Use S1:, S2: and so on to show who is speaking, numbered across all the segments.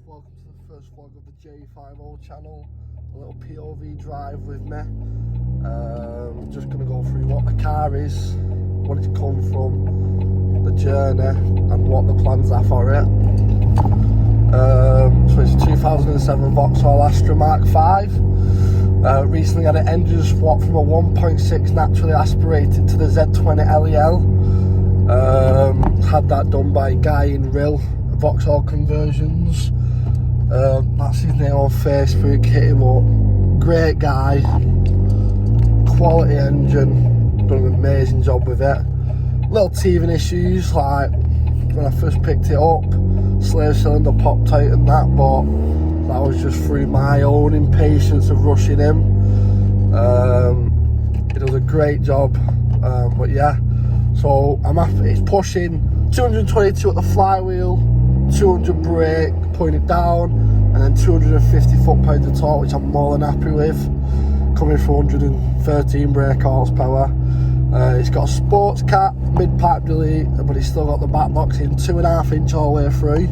S1: welcome to the first vlog of the J50 channel. A little POV drive with me. Just going to go through what the car is, what it's come from, the journey and what the plans are for it. So it's a 2007 Vauxhall Astra Mark V. Recently had an engine swap from a 1.6 naturally aspirated to the Z20 LEL. Had that done by a guy in Rill, Vauxhall Conversions. That's his name on Facebook, hit him up. Great guy, quality engine, done an amazing job with it. Little teething issues, like when I first picked it up, slave cylinder popped out and that, but that was just through my own impatience of rushing him. He does a great job, but yeah, so I'm happy. It's pushing 222 at the flywheel, 200 brake, putting it down, and then 250 foot-pounds of torque, which I'm more than happy with, coming from 113 brake horsepower. It's got a sports cat, mid-pipe delete, but it's still got the back box in 2.5 inch all the way through.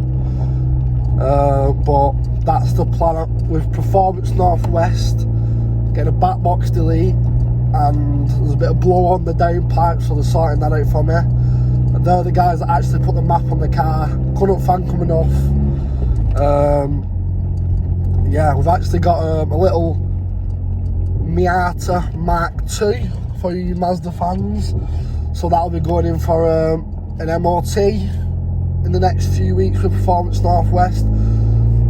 S1: But that's the plan with Performance Northwest, get a back box delete, and there's a bit of blow on the downpipe, so they're sorting that out for me. And they're the guys that actually put the map on the car. Couldn't thank them enough. Yeah, we've actually got a little Miata Mark II for you Mazda fans, so that'll be going in for an MOT in the next few weeks with Performance Northwest.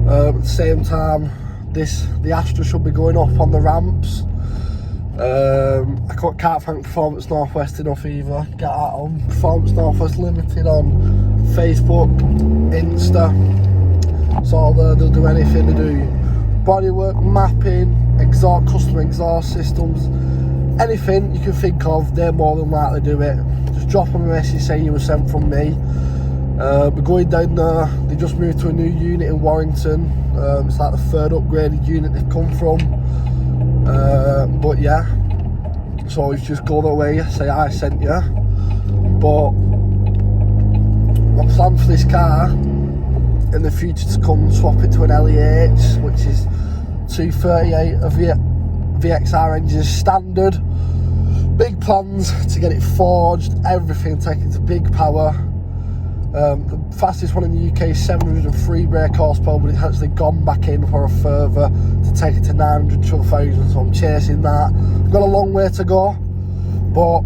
S1: At the same time, the Astra should be going up on the ramps. I can't thank Performance Northwest enough either. Get that on Performance Northwest Limited on Facebook, Insta. So they'll do anything. They do bodywork, mapping, custom exhaust systems, anything you can think of. They're more than likely to do it. Just drop them a message saying you were sent from me. We're going down there. They just moved to a new unit in Warrington. It's like the third upgraded unit they've come from. But yeah, so it's just go that way, say I sent you. But my plan for this car in the future to come swap it to an LEH, which is 238 of VXR engines standard. Big plans to get it forged, everything, take it to big power. The fastest one in the UK is 703 brake horsepower, but it's actually gone back in for a further to take it to 900 to 1000, so I'm chasing that. I've got a long way to go, but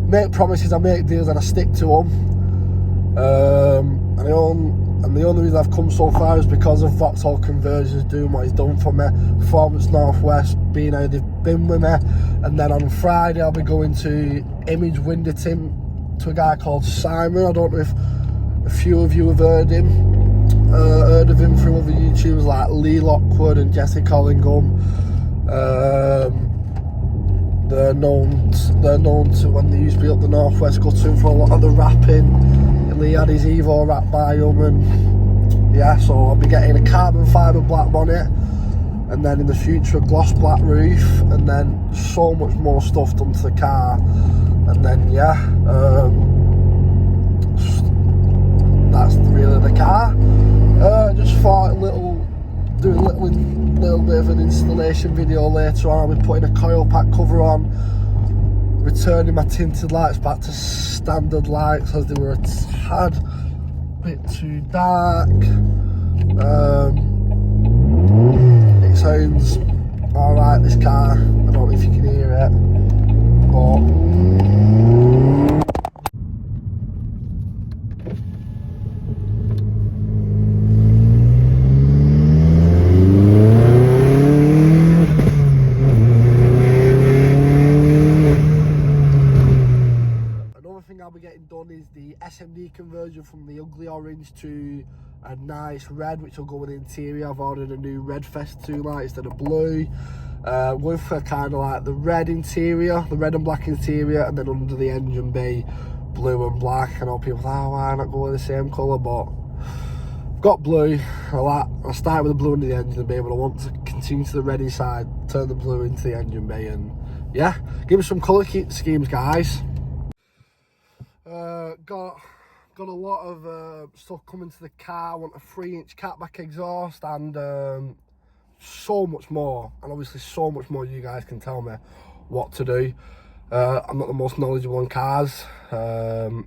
S1: make promises, I make deals and I stick to them. And the only reason I've come so far is because of Vauxhall Conversions doing what he's done for me, Performance Northwest being how they've been with me, and then on Friday I'll be going to Image Window Tint to a guy called Simon. I don't know if a few of you have heard of him through other YouTubers like Lee Lockwood and Jesse Collingham. They're known to, when they used to be up the Northwest, go to him for a lot of the rapping. Lee had his Evo wrap by him, and yeah, so I'll be getting a carbon fibre black bonnet, and then in the future a gloss black roof, and then so much more stuff done to the car. And then yeah, that's really the car. Just thought do a little bit of an installation video later on. I'll be putting a coil pack cover on, returning my tinted lights back to standard lights as they were a tad bit too dark. It sounds alright, this car. I don't know if you can hear it, but I'll be getting done is the SMD conversion from the ugly orange to a nice red, which will go with the interior. I've ordered a new red Festoon light instead of blue. Going for kind of like the red interior, the red and black interior, and then under the engine bay, blue and black. I know people think, oh, why not go with the same colour, but I've got blue. I start with the blue under the engine bay, but I want to continue to the red inside, turn the blue into the engine bay, and yeah, give me some colour schemes, guys. Got got a lot of stuff coming to the car. I want a 3-inch catback exhaust and so much more. And obviously so much more you guys can tell me what to do. I'm not the most knowledgeable on cars. My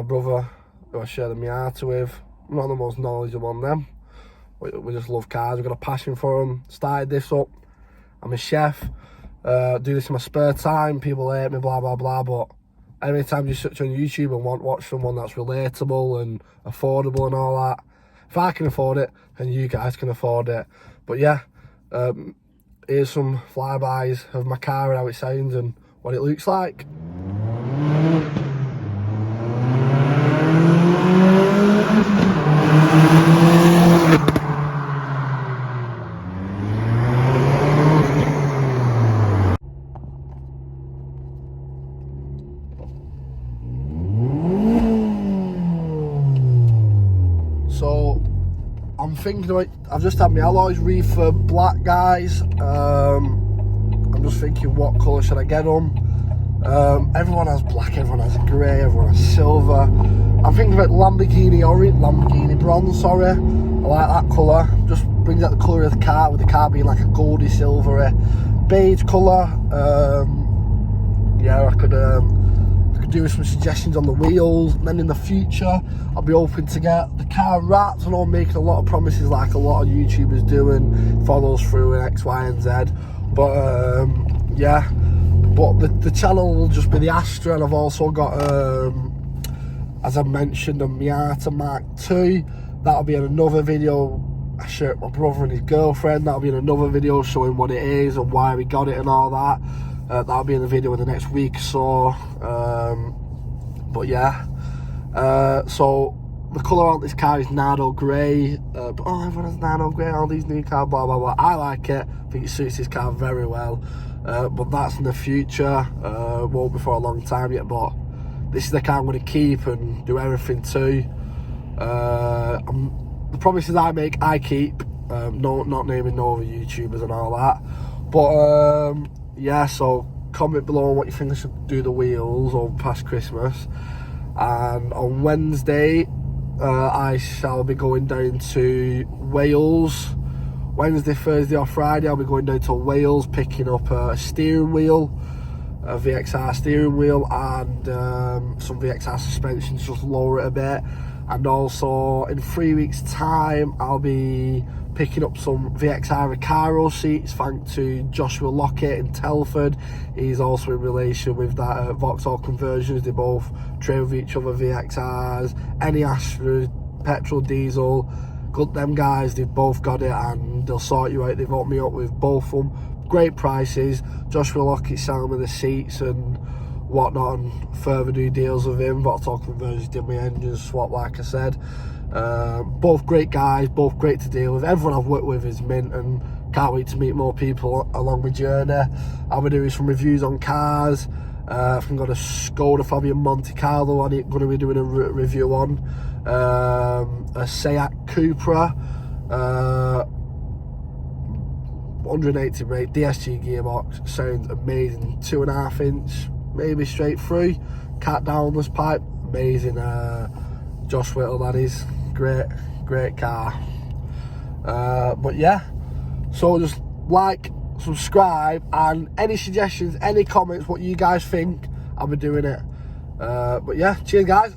S1: brother, who I share the Miata with, I'm not the most knowledgeable on them. We just love cars, we've got a passion for them. Started this up, I'm a chef, do this in my spare time, people hate me, blah blah blah, but every time you search on YouTube and watch someone that's relatable and affordable and all that, if I can afford it, then you guys can afford it. But yeah, here's some flybys of my car and how it sounds and what it looks like. So I'm thinking about, I've just had my alloys refurb black, guys. I'm just thinking, what colour should I get them? Everyone has black, everyone has grey, everyone has silver. I'm thinking about Lamborghini bronze, sorry. I like that colour. Just brings out the colour of the car, with the car being like a goldy silvery beige colour. Yeah, I could do with some suggestions on the wheels. And then in the future, I'll be hoping to get the car wrapped. I know I'm making a lot of promises like a lot of YouTubers do and follows through in X, Y and Z. But yeah, but the channel will just be the Astra, and I've also got, as I mentioned, a Miata Mark II. That'll be in another video. I share my brother and his girlfriend. That'll be in another video showing what it is and why we got it and all that. That'll be in the video in the next week or so. But yeah, so the colour on this car is Nardo Grey. But everyone has Nardo Grey, all these new cars, blah blah blah. I like it. I think it suits this car very well. But that's in the future. Won't be for a long time yet. But this is the car I'm going to keep and do everything to. The promises I make, I keep. Not naming no other YouTubers and all that. But yeah, so comment below what you think I should do the wheels over past Christmas. And on Wednesday, I shall be going down to Wales. Wednesday, Thursday or Friday, I'll be going down to Wales, picking up a steering wheel, a VXR steering wheel, and some VXR suspension to just lower it a bit. And also in 3 weeks time, I'll be picking up some VXR Recaro seats, thanks to Joshua Lockett in Telford. He's also in relation with that Vauxhall Conversions. They both trade with each other, VXRs, any Astras, petrol, diesel. Good, them guys, they've both got it and they'll sort you out. They've hooked me up with both of them. Great prices. Joshua Lockett selling me the seats and whatnot, and further do deals with him. Vauxhall Conversions did my engine swap, like I said. Both great guys, both great to deal with. Everyone I've worked with is mint, and can't wait to meet more people along my journey. I'll be doing some reviews on cars. I've got a Skoda Fabia Monte Carlo I'm going to be doing a review on. A Seat Cupra, 180 brake, DSG gearbox, sounds amazing. 2.5 inch, maybe straight through, cat downless pipe, amazing. Josh Whittle, that is great car. But yeah, so just like, subscribe, and any suggestions, any comments, what you guys think, I'll be doing it. But yeah, cheers guys.